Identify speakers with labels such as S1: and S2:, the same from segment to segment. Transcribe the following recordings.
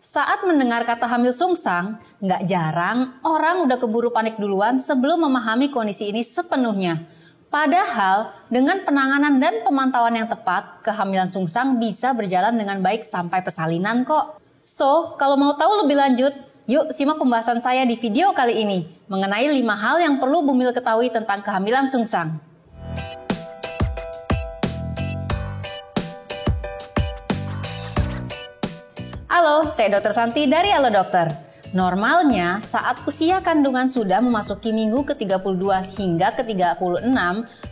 S1: Saat mendengar kata hamil sungsang, nggak jarang orang udah keburu panik duluan sebelum memahami kondisi ini sepenuhnya. Padahal dengan penanganan dan pemantauan yang tepat, kehamilan sungsang bisa berjalan dengan baik sampai persalinan kok. So, kalau mau tahu lebih lanjut, yuk simak pembahasan saya di video kali ini mengenai 5 hal yang perlu Bumil ketahui tentang kehamilan sungsang. Halo, saya Dr. Santi dari Halo Dokter. Normalnya saat usia kandungan sudah memasuki minggu ke-32 hingga ke-36,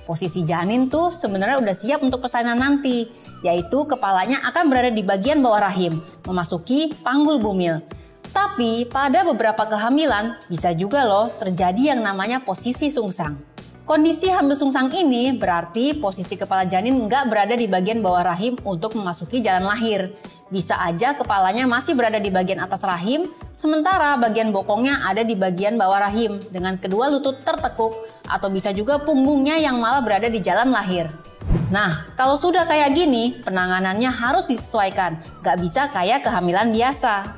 S1: posisi janin tuh sebenarnya udah siap untuk persalinan nanti, yaitu kepalanya akan berada di bagian bawah rahim, memasuki panggul bumil. Tapi pada beberapa kehamilan bisa juga loh terjadi yang namanya posisi sungsang. Kondisi hamil sungsang ini berarti posisi kepala janin nggak berada di bagian bawah rahim untuk memasuki jalan lahir. Bisa aja kepalanya masih berada di bagian atas rahim, sementara bagian bokongnya ada di bagian bawah rahim dengan kedua lutut tertekuk, atau bisa juga punggungnya yang malah berada di jalan lahir. Nah, kalau sudah kayak gini, penanganannya harus disesuaikan, nggak bisa kayak kehamilan biasa.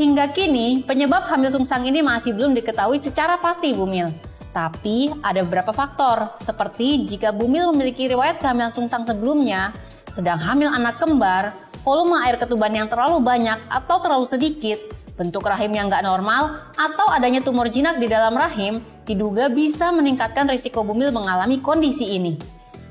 S1: Hingga kini, penyebab hamil sungsang ini masih belum diketahui secara pasti Bumil. Tapi ada beberapa faktor, seperti jika Bumil memiliki riwayat kehamilan sungsang sebelumnya, sedang hamil anak kembar, volume air ketuban yang terlalu banyak atau terlalu sedikit, bentuk rahim yang nggak normal, atau adanya tumor jinak di dalam rahim, diduga bisa meningkatkan risiko Bumil mengalami kondisi ini.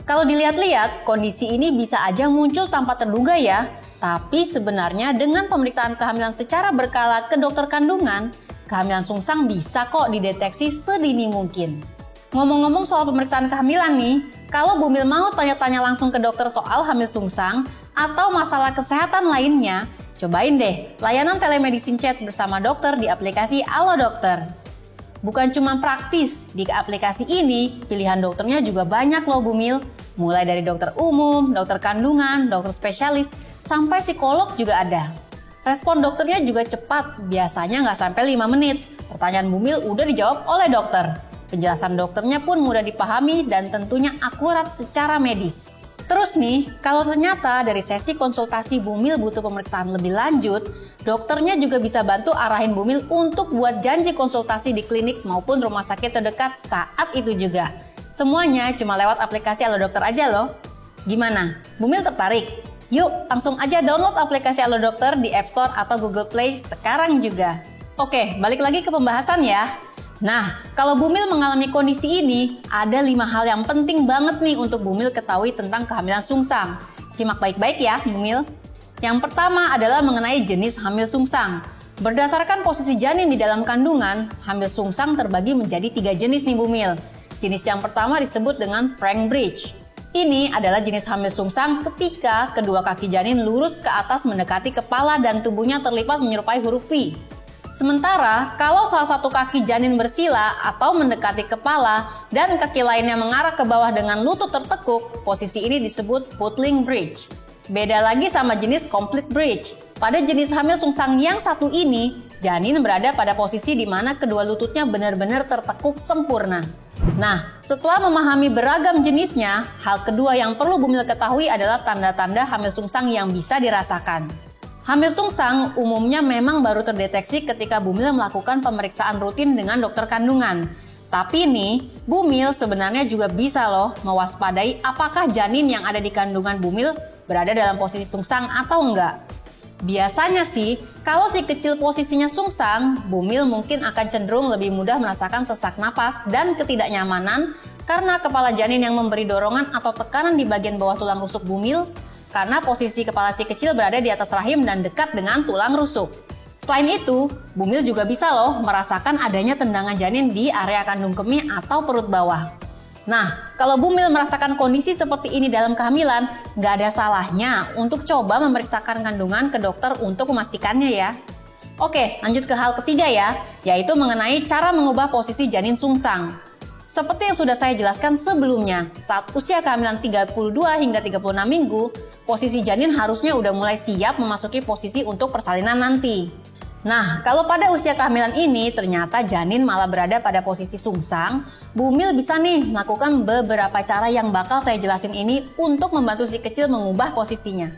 S1: Kalau dilihat-lihat, kondisi ini bisa aja muncul tanpa terduga ya, tapi sebenarnya dengan pemeriksaan kehamilan secara berkala ke dokter kandungan, kehamilan sungsang bisa kok dideteksi sedini mungkin. Ngomong-ngomong soal pemeriksaan kehamilan nih, kalau Bumil mau tanya-tanya langsung ke dokter soal hamil sungsang atau masalah kesehatan lainnya, cobain deh layanan telemedicine chat bersama dokter di aplikasi Halo Dokter. Bukan cuma praktis, di aplikasi ini pilihan dokternya juga banyak loh Bumil. Mulai dari dokter umum, dokter kandungan, dokter spesialis, sampai psikolog juga ada. Respon dokternya juga cepat, biasanya nggak sampai 5 menit. Pertanyaan Bumil udah dijawab oleh dokter. Penjelasan dokternya pun mudah dipahami dan tentunya akurat secara medis. Terus nih, kalau ternyata dari sesi konsultasi Bumil butuh pemeriksaan lebih lanjut, dokternya juga bisa bantu arahin Bumil untuk buat janji konsultasi di klinik maupun rumah sakit terdekat saat itu juga. Semuanya cuma lewat aplikasi Halo Dokter aja loh. Gimana? Bumil tertarik? Yuk, langsung aja download aplikasi Halo Dokter di App Store atau Google Play sekarang juga. Oke, balik lagi ke pembahasan ya. Nah, kalau Bumil mengalami kondisi ini, ada 5 hal yang penting banget nih untuk Bumil ketahui tentang kehamilan sungsang. Simak baik-baik ya, Bumil. Yang pertama adalah mengenai jenis hamil sungsang. Berdasarkan posisi janin di dalam kandungan, hamil sungsang terbagi menjadi 3 jenis nih Bumil. Jenis yang pertama disebut dengan Frank Bridge. Ini adalah jenis hamil sungsang ketika kedua kaki janin lurus ke atas mendekati kepala dan tubuhnya terlipat menyerupai huruf V. Sementara, kalau salah satu kaki janin bersila atau mendekati kepala dan kaki lainnya mengarah ke bawah dengan lutut tertekuk, posisi ini disebut footling bridge. Beda lagi sama jenis complete bridge. Pada jenis hamil sungsang yang satu ini, janin berada pada posisi di mana kedua lututnya benar-benar tertekuk sempurna. Nah, setelah memahami beragam jenisnya, hal kedua yang perlu Bumil ketahui adalah tanda-tanda hamil sungsang yang bisa dirasakan. Hamil sungsang umumnya memang baru terdeteksi ketika Bumil melakukan pemeriksaan rutin dengan dokter kandungan. Tapi nih, Bumil sebenarnya juga bisa loh mewaspadai apakah janin yang ada di kandungan Bumil berada dalam posisi sungsang atau enggak. Biasanya sih, kalau si kecil posisinya sungsang, Bumil mungkin akan cenderung lebih mudah merasakan sesak napas dan ketidaknyamanan karena kepala janin yang memberi dorongan atau tekanan di bagian bawah tulang rusuk Bumil, karena posisi kepala si kecil berada di atas rahim dan dekat dengan tulang rusuk. Selain itu, Bumil juga bisa loh merasakan adanya tendangan janin di area kandung kemih atau perut bawah. Nah, kalau Bumil merasakan kondisi seperti ini dalam kehamilan, nggak ada salahnya untuk coba memeriksakan kandungan ke dokter untuk memastikannya ya. Oke, lanjut ke hal ketiga ya, yaitu mengenai cara mengubah posisi janin sungsang. Seperti yang sudah saya jelaskan sebelumnya, saat usia kehamilan 32 hingga 36 minggu, posisi janin harusnya udah mulai siap memasuki posisi untuk persalinan nanti. Nah, kalau pada usia kehamilan ini ternyata janin malah berada pada posisi sungsang, Bumil bisa nih melakukan beberapa cara yang bakal saya jelasin ini untuk membantu si kecil mengubah posisinya.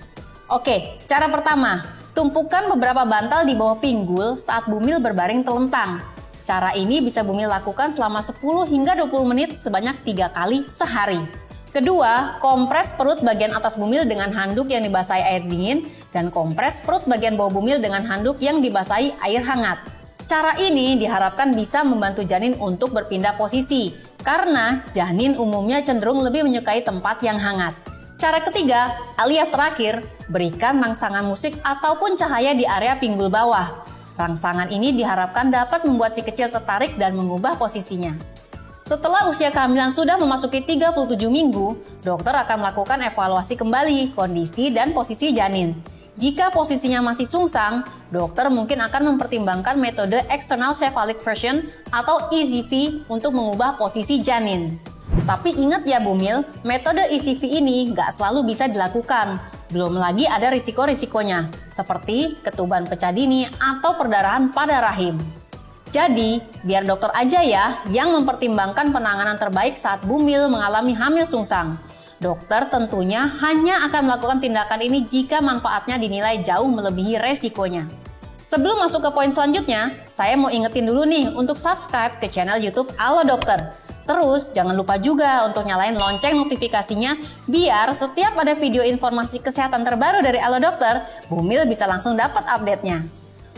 S1: Oke, cara pertama, Tumpukan beberapa bantal di bawah pinggul saat Bumil berbaring telentang. Cara ini bisa Bumil lakukan selama 10 hingga 20 menit sebanyak 3 kali sehari. Kedua, kompres perut bagian atas Bumil dengan handuk yang dibasahi air dingin dan kompres perut bagian bawah Bumil dengan handuk yang dibasahi air hangat. Cara ini diharapkan bisa membantu janin untuk berpindah posisi, karena janin umumnya cenderung lebih menyukai tempat yang hangat. Cara ketiga, alias terakhir, berikan rangsangan musik ataupun cahaya di area pinggul bawah. Rangsangan ini diharapkan dapat membuat si kecil tertarik dan mengubah posisinya. Setelah usia kehamilan sudah memasuki 37 minggu, dokter akan melakukan evaluasi kembali kondisi dan posisi janin. Jika posisinya masih sungsang, dokter mungkin akan mempertimbangkan metode external cephalic version atau ECV untuk mengubah posisi janin. Tapi ingat ya Bumil, metode ECV ini nggak selalu bisa dilakukan. Belum lagi ada risiko-risikonya, seperti ketuban pecah dini atau perdarahan pada rahim. Jadi, biar dokter aja ya yang mempertimbangkan penanganan terbaik saat Bumil mengalami hamil sungsang. Dokter tentunya hanya akan melakukan tindakan ini jika manfaatnya dinilai jauh melebihi resikonya. Sebelum masuk ke poin selanjutnya, saya mau ingetin dulu nih untuk subscribe ke channel YouTube Halo Dokter. Terus jangan lupa juga untuk nyalain lonceng notifikasinya biar setiap ada video informasi kesehatan terbaru dari Halo Dokter, Bumil bisa langsung dapat update-nya.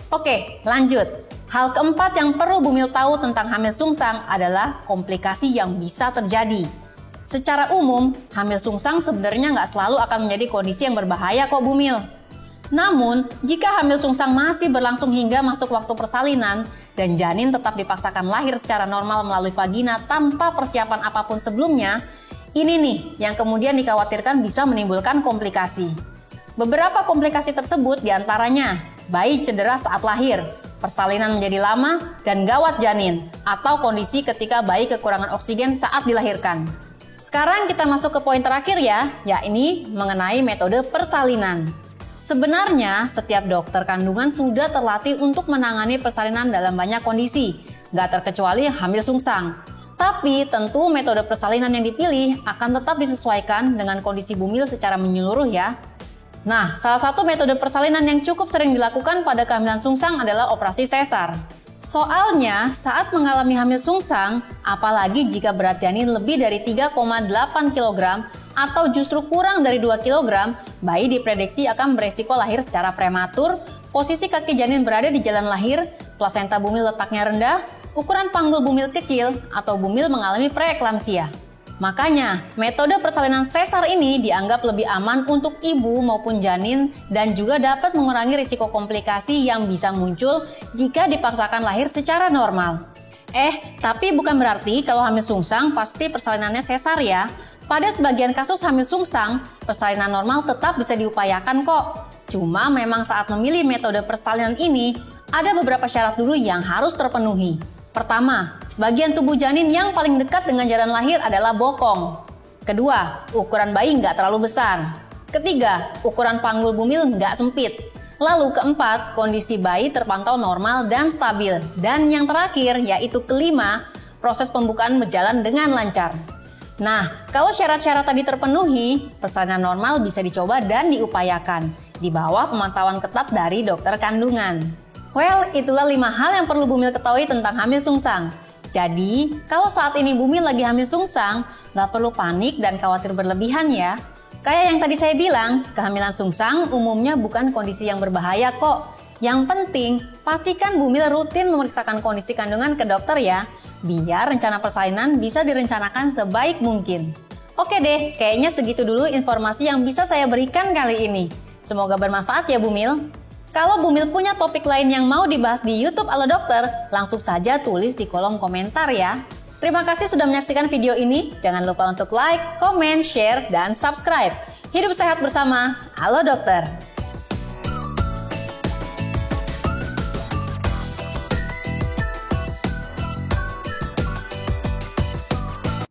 S1: Oke, lanjut. Hal keempat yang perlu Bumil tahu tentang hamil sungsang adalah komplikasi yang bisa terjadi. Secara umum, hamil sungsang sebenarnya nggak selalu akan menjadi kondisi yang berbahaya kok Bumil. Namun, jika hamil sungsang masih berlangsung hingga masuk waktu persalinan dan janin tetap dipaksakan lahir secara normal melalui vagina tanpa persiapan apapun sebelumnya, ini nih yang kemudian dikhawatirkan bisa menimbulkan komplikasi. Beberapa komplikasi tersebut diantaranya bayi cedera saat lahir, persalinan menjadi lama, dan gawat janin, atau kondisi ketika bayi kekurangan oksigen saat dilahirkan. Sekarang kita masuk ke poin terakhir ya, yakni mengenai metode persalinan. Sebenarnya, setiap dokter kandungan sudah terlatih untuk menangani persalinan dalam banyak kondisi, nggak terkecuali hamil sungsang. Tapi tentu metode persalinan yang dipilih akan tetap disesuaikan dengan kondisi Bumil secara menyeluruh ya. Nah, salah satu metode persalinan yang cukup sering dilakukan pada kehamilan sungsang adalah operasi sesar. Soalnya, saat mengalami hamil sungsang, apalagi jika berat janin lebih dari 3,8 kg atau justru kurang dari 2 kg, bayi diprediksi akan beresiko lahir secara prematur, posisi kaki janin berada di jalan lahir, plasenta Bumil letaknya rendah, ukuran panggul Bumil kecil, atau Bumil mengalami preeklamsia. Makanya, metode persalinan sesar ini dianggap lebih aman untuk ibu maupun janin dan juga dapat mengurangi risiko komplikasi yang bisa muncul jika dipaksakan lahir secara normal. Tapi bukan berarti kalau hamil sungsang pasti persalinannya sesar ya. Pada sebagian kasus hamil sungsang, persalinan normal tetap bisa diupayakan kok. Cuma memang saat memilih metode persalinan ini, ada beberapa syarat dulu yang harus terpenuhi. Pertama, bagian tubuh janin yang paling dekat dengan jalan lahir adalah bokong. Kedua, ukuran bayi nggak terlalu besar. Ketiga, ukuran panggul Bumil nggak sempit. Lalu keempat, kondisi bayi terpantau normal dan stabil. Dan yang terakhir, yaitu kelima, proses pembukaan berjalan dengan lancar. Nah, kalau syarat-syarat tadi terpenuhi, persalinan normal bisa dicoba dan diupayakan di bawah pemantauan ketat dari dokter kandungan. Well, itulah 5 hal yang perlu Bumil ketahui tentang hamil sungsang. Jadi, kalau saat ini Bumil lagi hamil sungsang, nggak perlu panik dan khawatir berlebihan ya. Kayak yang tadi saya bilang, kehamilan sungsang umumnya bukan kondisi yang berbahaya kok. Yang penting, pastikan Bumil rutin memeriksakan kondisi kandungan ke dokter ya, biar rencana persalinan bisa direncanakan sebaik mungkin. Oke deh, kayaknya segitu dulu informasi yang bisa saya berikan kali ini. Semoga bermanfaat ya Bumil. Kalau Bumil punya topik lain yang mau dibahas di YouTube Halo Dokter, langsung saja tulis di kolom komentar ya. Terima kasih sudah menyaksikan video ini. Jangan lupa untuk like, comment, share, dan subscribe. Hidup sehat bersama Halo Dokter.